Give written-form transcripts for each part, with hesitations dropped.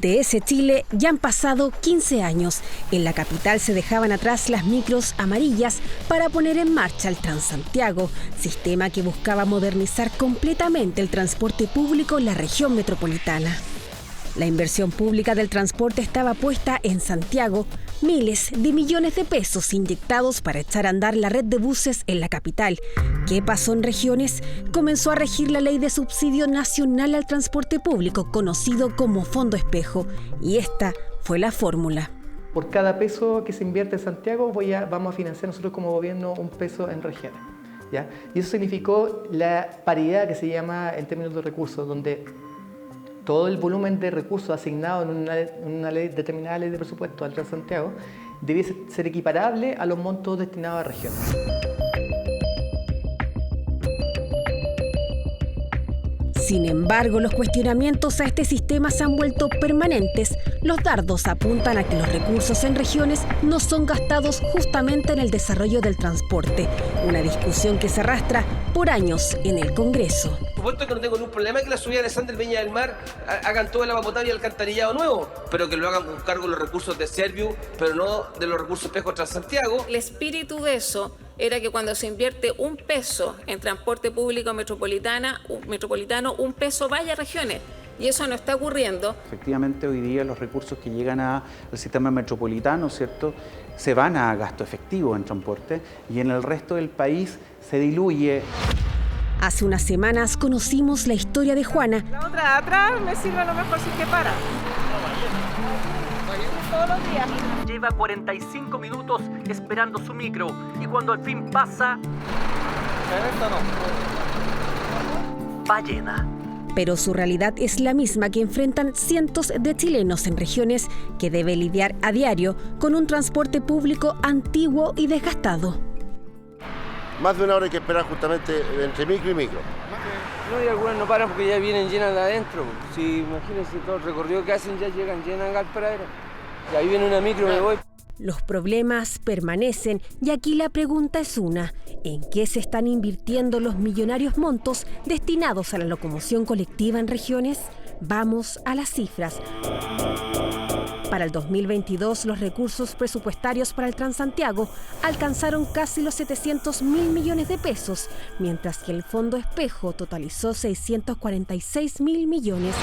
De ese Chile ya han pasado 15 años. En la capital se dejaban atrás las micros amarillas para poner en marcha el Transantiago, sistema que buscaba modernizar completamente el transporte público en la región metropolitana. La inversión pública del transporte estaba puesta en Santiago, miles de millones de pesos inyectados para echar a andar la red de buses en la capital. ¿Qué pasó en regiones? Comenzó a regir la Ley de Subsidio Nacional al Transporte Público, conocido como Fondo Espejo, y esta fue la fórmula. Por cada peso que se invierte en Santiago vamos a financiar nosotros como gobierno un peso en regiones, ¿ya? Y eso significó la paridad que se llama en términos de recursos, donde todo el volumen de recursos asignados en una ley, determinada ley de presupuesto al Transantiago debía ser equiparable a los montos destinados a regiones. Sin embargo, los cuestionamientos a este sistema se han vuelto permanentes. Los dardos apuntan a que los recursos en regiones no son gastados justamente en el desarrollo del transporte, una discusión que se arrastra por años en el Congreso. Por supuesto que no tengo ningún problema que la subida de Sander Viña del Mar hagan todo el agua potable y el alcantarillado nuevo, pero que lo hagan con cargo de los recursos de Serviu, pero no de los recursos Espejo Transantiago. El espíritu de eso era que cuando se invierte un peso en transporte público metropolitano, un peso vaya a regiones. Y eso no está ocurriendo. Efectivamente, hoy día los recursos que llegan al sistema metropolitano, ¿cierto?, se van a gasto efectivo en transporte y en el resto del país se diluye. Hace unas semanas conocimos la historia de Juana. La otra de atrás me sirve a lo mejor si es que para. Todos los días. Lleva 45 minutos esperando su micro y cuando al fin pasa, va llena. Pero su realidad es la misma que enfrentan cientos de chilenos en regiones que deben lidiar a diario con un transporte público antiguo y desgastado. Más de una hora hay que esperar justamente entre micro y micro. No, y algunas no paran porque ya vienen llenas de adentro. Si imagínense todo el recorrido que hacen, ya llegan llenas al paradero. Y ahí viene una micro, me voy. Los problemas permanecen y aquí la pregunta es una: ¿en qué se están invirtiendo los millonarios montos destinados a la locomoción colectiva en regiones? Vamos a las cifras. Para el 2022, los recursos presupuestarios para el Transantiago alcanzaron casi los 700.000 millones de pesos, mientras que el Fondo Espejo totalizó 646.000 millones.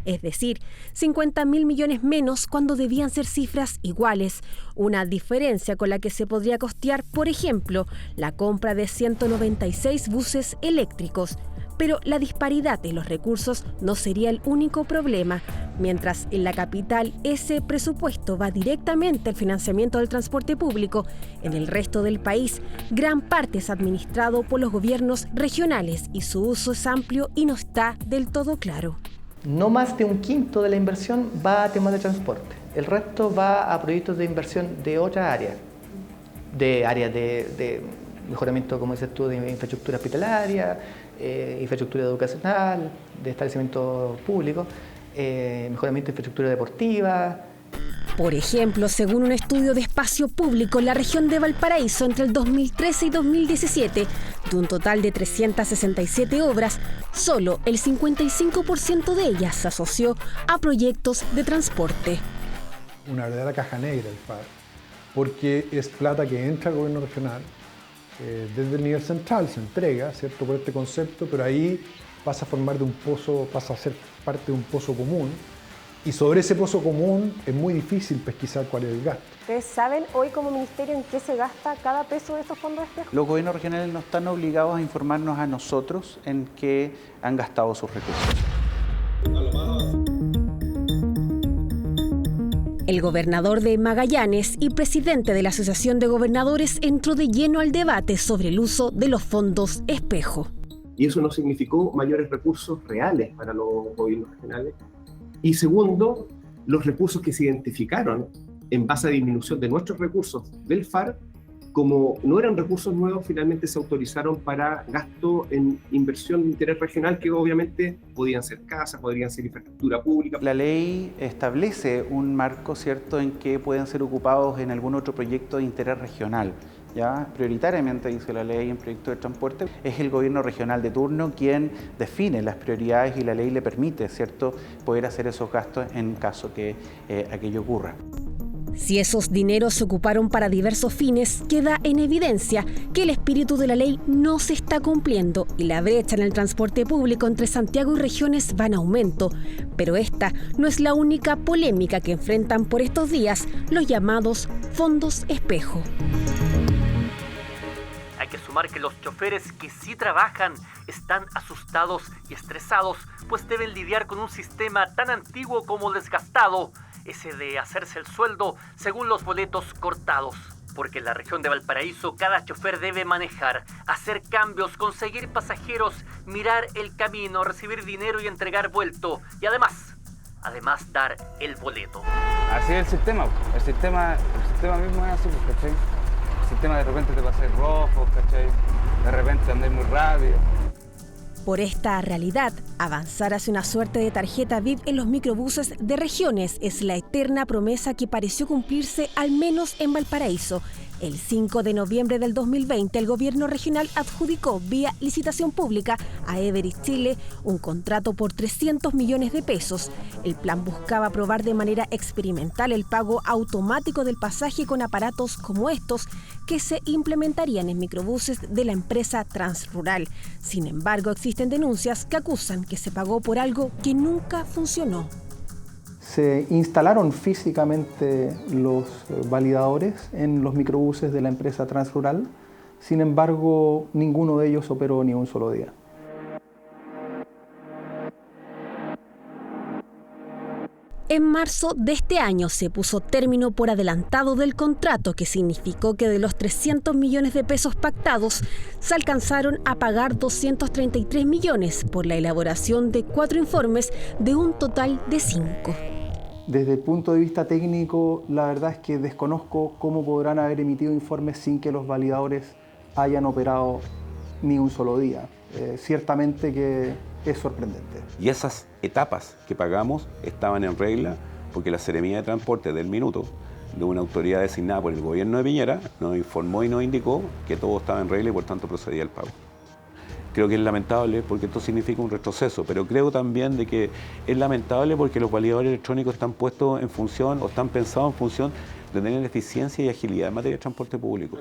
Es decir, 50.000 millones menos cuando debían ser cifras iguales, una diferencia con la que se podría costear, por ejemplo, la compra de 196 buses eléctricos. Pero la disparidad en los recursos no sería el único problema. Mientras en la capital ese presupuesto va directamente al financiamiento del transporte público, en el resto del país gran parte es administrado por los gobiernos regionales y su uso es amplio y no está del todo claro. No más de un quinto de la inversión va a temas de transporte. El resto va a proyectos de inversión de otra área, de mejoramiento, como dices tú, de infraestructura hospitalaria, infraestructura educacional, de establecimientos públicos, mejoramiento de infraestructura deportiva. Por ejemplo, según un estudio de espacio público en la región de Valparaíso entre el 2013 y 2017, de un total de 367 obras, solo el 55% de ellas se asoció a proyectos de transporte. Una verdadera caja negra el FAR, porque es plata que entra al gobierno regional, desde el nivel central se entrega, ¿cierto?, por este concepto, pero ahí pasa a formar de un pozo, pasa a ser parte de un pozo común, y sobre ese pozo común es muy difícil pesquisar cuál es el gasto. ¿Ustedes saben hoy como ministerio en qué se gasta cada peso de estos fondos de espejo? Los gobiernos regionales no están obligados a informarnos a nosotros en qué han gastado sus recursos. El gobernador de Magallanes y presidente de la Asociación de Gobernadores entró de lleno al debate sobre el uso de los fondos espejo. Y eso no significó mayores recursos reales para los gobiernos regionales. Y segundo, los recursos que se identificaron en base a disminución de nuestros recursos del FAR, como no eran recursos nuevos, finalmente se autorizaron para gasto en inversión de interés regional, que obviamente podían ser casas, podrían ser infraestructura pública. La ley establece un marco, ¿cierto?, en que pueden ser ocupados en algún otro proyecto de interés regional. ya prioritariamente, dice la ley en proyectos de transporte, es el gobierno regional de turno quien define las prioridades y la ley le permite, ¿cierto?, poder hacer esos gastos en caso que aquello ocurra. Si esos dineros se ocuparon para diversos fines, queda en evidencia que el espíritu de la ley no se está cumpliendo y la brecha en el transporte público entre Santiago y regiones va en aumento. Pero esta no es la única polémica que enfrentan por estos días los llamados fondos espejo. Hay que sumar que los choferes que sí trabajan están asustados y estresados, pues deben lidiar con un sistema tan antiguo como desgastado, ese de hacerse el sueldo según los boletos cortados. Porque en la región de Valparaíso cada chofer debe manejar, hacer cambios, conseguir pasajeros, mirar el camino, recibir dinero y entregar vuelto. Y además dar el boleto. Así es el sistema mismo es así, ¿cachai? El sistema de repente te pasa rojo, ¿cachai? De repente andas muy rápido. Por esta realidad, avanzar hacia una suerte de tarjeta VIP en los microbuses de regiones es la eterna promesa que pareció cumplirse al menos en Valparaíso. El 5 de noviembre del 2020, el gobierno regional adjudicó vía licitación pública a Everis Chile un contrato por 300 millones de pesos. El plan buscaba probar de manera experimental el pago automático del pasaje con aparatos como estos que se implementarían en microbuses de la empresa Transrural. Sin embargo, existen denuncias que acusan que se pagó por algo que nunca funcionó. Se instalaron físicamente los validadores en los microbuses de la empresa Transrural, sin embargo, ninguno de ellos operó ni un solo día. En marzo de este año se puso término por adelantado del contrato, que significó que de los 300 millones de pesos pactados, se alcanzaron a pagar 233 millones por la elaboración de 4 informes de un total de 5. Desde el punto de vista técnico, la verdad es que desconozco cómo podrán haber emitido informes sin que los validadores hayan operado ni un solo día. Ciertamente que es sorprendente. Y esas etapas que pagamos estaban en regla porque la Seremía de Transporte del Minuto, de una autoridad designada por el gobierno de Piñera, nos informó y nos indicó que todo estaba en regla y por tanto procedía el pago. Creo que es lamentable porque esto significa un retroceso, pero creo también de que es lamentable porque los validadores electrónicos están puestos en función o están pensados en función de tener eficiencia y agilidad en materia de transporte público.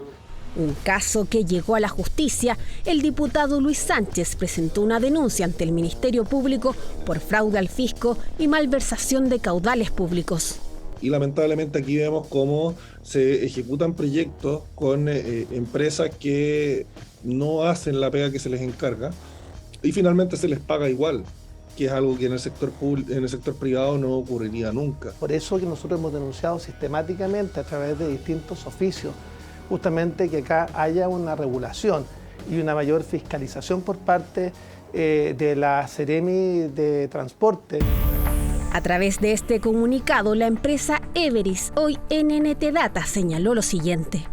Un caso que llegó a la justicia. El diputado Luis Sánchez presentó una denuncia ante el Ministerio Público por fraude al fisco y malversación de caudales públicos. Y lamentablemente aquí vemos cómo se ejecutan proyectos con empresas que no hacen la pega que se les encarga y finalmente se les paga igual, que es algo que en el sector privado no ocurriría nunca. Por eso que nosotros hemos denunciado sistemáticamente a través de distintos oficios, justamente que acá haya una regulación y una mayor fiscalización por parte de la Seremi de Transporte. A través de este comunicado, la empresa Everis, hoy NNT Data, señaló lo siguiente.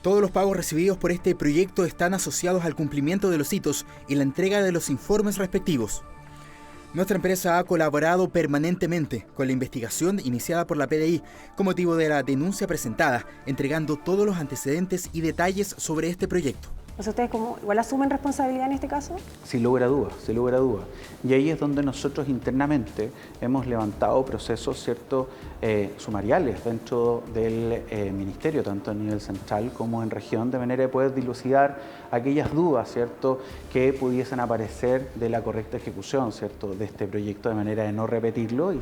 Todos los pagos recibidos por este proyecto están asociados al cumplimiento de los hitos y la entrega de los informes respectivos. Nuestra empresa ha colaborado permanentemente con la investigación iniciada por la PDI con motivo de la denuncia presentada, entregando todos los antecedentes y detalles sobre este proyecto. O sea, ¿ustedes igual asumen responsabilidad en este caso? Sin lugar a dudas, sin lugar a dudas. Y ahí es donde nosotros internamente hemos levantado procesos, ¿cierto?, sumariales dentro del Ministerio, tanto a nivel central como en región, de manera de poder dilucidar aquellas dudas, ¿cierto?, que pudiesen aparecer de la correcta ejecución, ¿cierto?, de este proyecto, de manera de no repetirlo.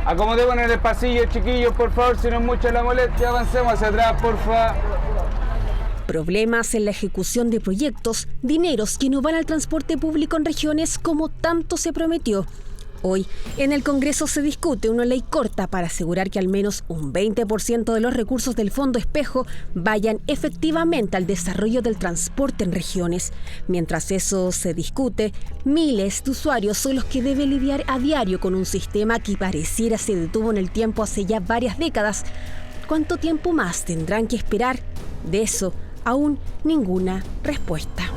Acomodémonos en el pasillo, chiquillos, por favor, si no es mucha la molestia, avancemos hacia atrás, por favor. Problemas en la ejecución de proyectos, dineros que no van al transporte público en regiones como tanto se prometió. Hoy, en el Congreso se discute una ley corta para asegurar que al menos un 20% de los recursos del Fondo Espejo vayan efectivamente al desarrollo del transporte en regiones. Mientras eso se discute, miles de usuarios son los que deben lidiar a diario con un sistema que pareciera se detuvo en el tiempo hace ya varias décadas. ¿Cuánto tiempo más tendrán que esperar? De eso, aún ninguna respuesta.